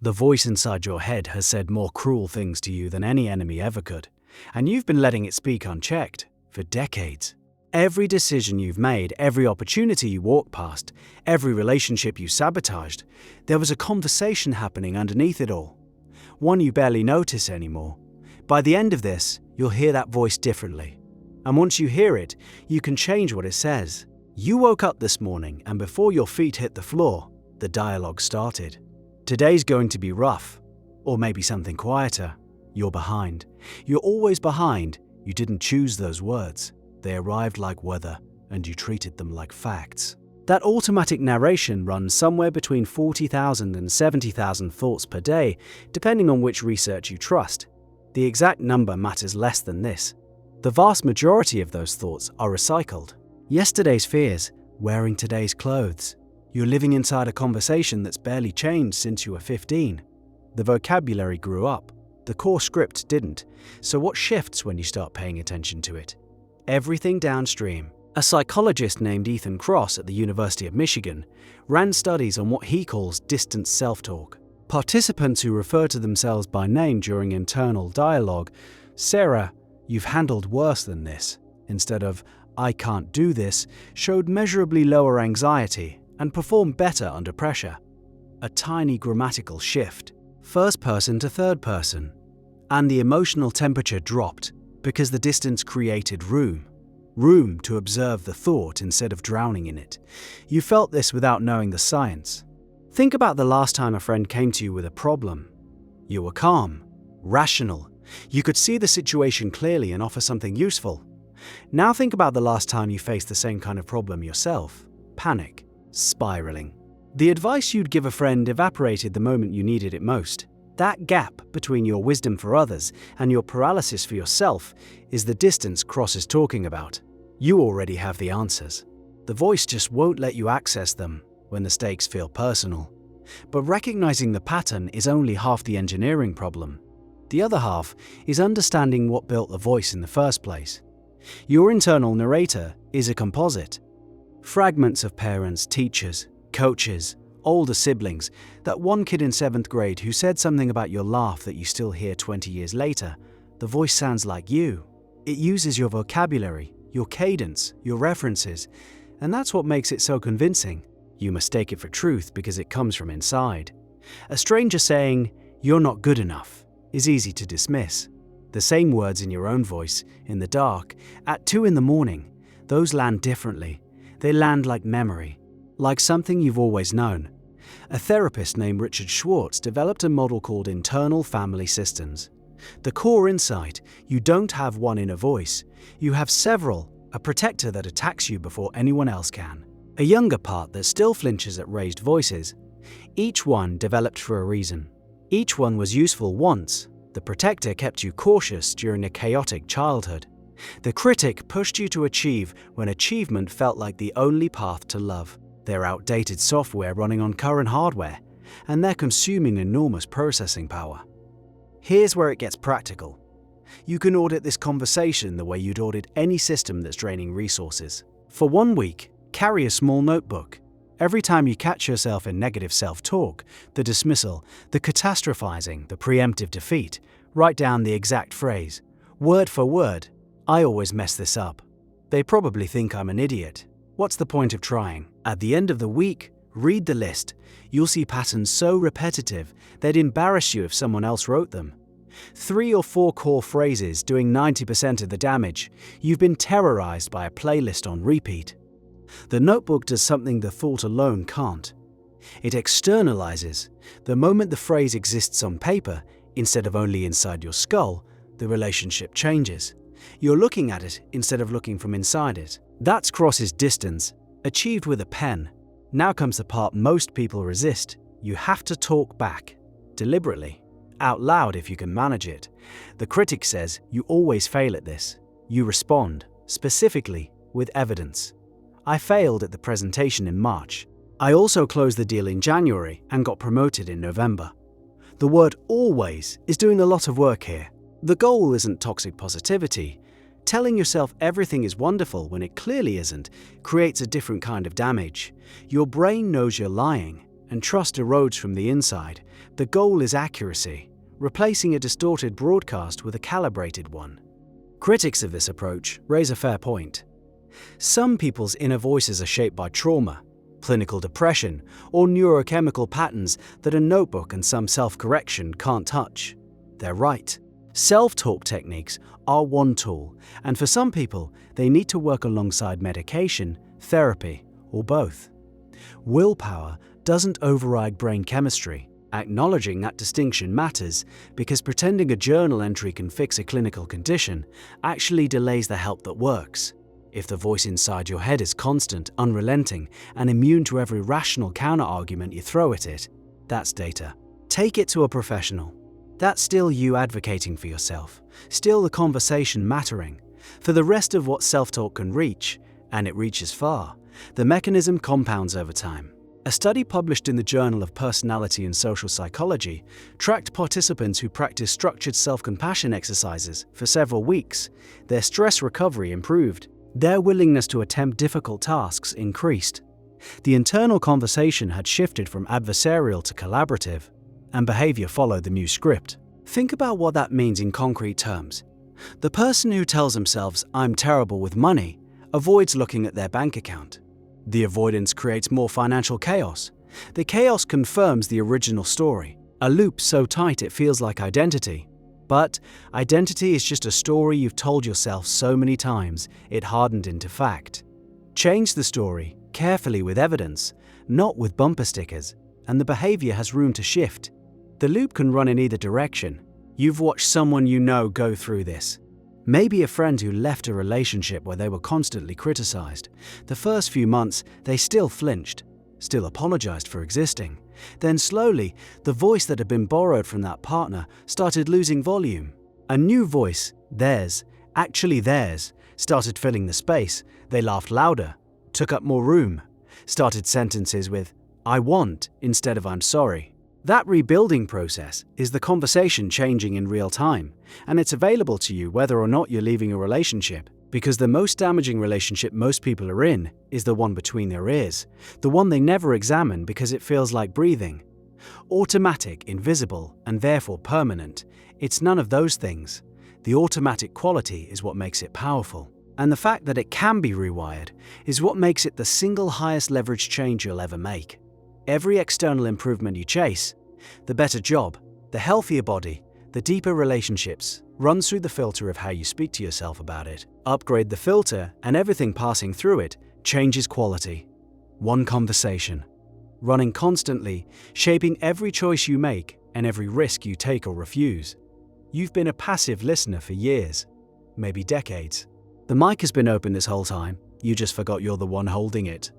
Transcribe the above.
The voice inside your head has said more cruel things to you than any enemy ever could, and you've been letting it speak unchecked for decades. Every decision you've made, every opportunity you walked past, every relationship you sabotaged, there was a conversation happening underneath it all. One you barely notice anymore. By the end of this, you'll hear that voice differently. And once you hear it, you can change what it says. You woke up this morning, and before your feet hit the floor, the dialogue started. Today's going to be rough, or maybe something quieter. You're behind. You're always behind. You didn't choose those words. They arrived like weather, and you treated them like facts. That automatic narration runs somewhere between 40,000 and 70,000 thoughts per day, depending on which research you trust. The exact number matters less than this. The vast majority of those thoughts are recycled. Yesterday's fears, wearing today's clothes. You're living inside a conversation that's barely changed since you were 15. The vocabulary grew up. The core script didn't. So what shifts when you start paying attention to it? Everything downstream. A psychologist named Ethan Kross at the University of Michigan ran studies on what he calls distant self-talk. Participants who refer to themselves by name during internal dialogue, Sarah, you've handled worse than this, instead of I can't do this, showed measurably lower anxiety and performed better under pressure. A tiny grammatical shift, first person to third person, and the emotional temperature dropped because the distance created room to observe the thought instead of drowning in it. You felt this without knowing the science. Think about the last time a friend came to you with a problem. You were calm, rational. You could see the situation clearly and offer something useful. Now think about the last time you faced the same kind of problem yourself. Panic, spiraling. The advice you'd give a friend evaporated the moment you needed it most. That gap between your wisdom for others and your paralysis for yourself is the distance Kross is talking about. You already have the answers. The voice just won't let you access them when the stakes feel personal. But recognizing the pattern is only half the engineering problem. The other half is understanding what built the voice in the first place. Your internal narrator is a composite. Fragments of parents, teachers, coaches, older siblings, that one kid in 7th grade who said something about your laugh that you still hear 20 years later. The voice sounds like you. It uses your vocabulary, your cadence, your references, and that's what makes it so convincing. You mistake it for truth because it comes from inside. A stranger saying, "You're not good enough," is easy to dismiss. The same words in your own voice, in the dark, at 2 in the morning, those land differently. They land like memory, like something you've always known. A therapist named Richard Schwartz developed a model called internal family systems. The core insight, you don't have one inner voice. You have several, a protector that attacks you before anyone else can. A younger part that still flinches at raised voices. Each one developed for a reason. Each one was useful once. The protector kept you cautious during a chaotic childhood. The critic pushed you to achieve when achievement felt like the only path to love. They're outdated software running on current hardware, and they're consuming enormous processing power. Here's where it gets practical. You can audit this conversation the way you'd audit any system that's draining resources. For 1 week, carry a small notebook. Every time you catch yourself in negative self-talk, the dismissal, the catastrophizing, the preemptive defeat, write down the exact phrase, word for word. I always mess this up. They probably think I'm an idiot. What's the point of trying? At the end of the week, read the list. You'll see patterns so repetitive they'd embarrass you if someone else wrote them. 3 or 4 core phrases doing 90% of the damage. You've been terrorized by a playlist on repeat. The notebook does something the thought alone can't. It externalizes. The moment the phrase exists on paper, instead of only inside your skull, the relationship changes. You're looking at it instead of looking from inside it. That's Kross's distance, achieved with a pen. Now comes the part most people resist. You have to talk back, deliberately, out loud if you can manage it. The critic says you always fail at this. You respond, specifically, with evidence. I failed at the presentation in March. I also closed the deal in January and got promoted in November. The word always is doing a lot of work here. The goal isn't toxic positivity. Telling yourself everything is wonderful when it clearly isn't creates a different kind of damage. Your brain knows you're lying, and trust erodes from the inside, the goal is accuracy, replacing a distorted broadcast with a calibrated one. Critics of this approach raise a fair point. Some people's inner voices are shaped by trauma, clinical depression, or neurochemical patterns that a notebook and some self-correction can't touch. They're right. Self-talk techniques are one tool, and for some people, they need to work alongside medication, therapy, or both. Willpower doesn't override brain chemistry. Acknowledging that distinction matters because pretending a journal entry can fix a clinical condition actually delays the help that works. If the voice inside your head is constant, unrelenting, and immune to every rational counter-argument you throw at it, that's data. Take it to a professional. That's still you advocating for yourself, still the conversation mattering. For the rest of what self-talk can reach, and it reaches far, the mechanism compounds over time. A study published in the Journal of Personality and Social Psychology tracked participants who practiced structured self-compassion exercises for several weeks. Their stress recovery improved. Their willingness to attempt difficult tasks increased. The internal conversation had shifted from adversarial to collaborative, and behavior followed the new script. Think about what that means in concrete terms. The person who tells themselves, "I'm terrible with money," avoids looking at their bank account. The avoidance creates more financial chaos. The chaos confirms the original story, a loop so tight it feels like identity. But identity is just a story you've told yourself so many times it hardened into fact. Change the story, carefully with evidence, not with bumper stickers, and the behavior has room to shift. The loop can run in either direction. You've watched someone you know go through this. Maybe a friend who left a relationship where they were constantly criticized. The first few months, they still flinched, still apologized for existing. Then slowly, the voice that had been borrowed from that partner started losing volume. A new voice, theirs, actually theirs, started filling the space. They laughed louder, took up more room, started sentences with, "I want," instead of "I'm sorry." That rebuilding process is the conversation changing in real time, and it's available to you whether or not you're leaving a relationship, because the most damaging relationship most people are in is the one between their ears, the one they never examine because it feels like breathing. Automatic, invisible, and therefore permanent, it's none of those things. The automatic quality is what makes it powerful, and the fact that it can be rewired is what makes it the single highest leverage change you'll ever make. Every external improvement you chase, the better job, the healthier body, the deeper relationships, runs through the filter of how you speak to yourself about it. Upgrade the filter, and everything passing through it changes quality. One conversation, running constantly, shaping every choice you make and every risk you take or refuse. You've been a passive listener for years, maybe decades. The mic has been open this whole time, you just forgot you're the one holding it.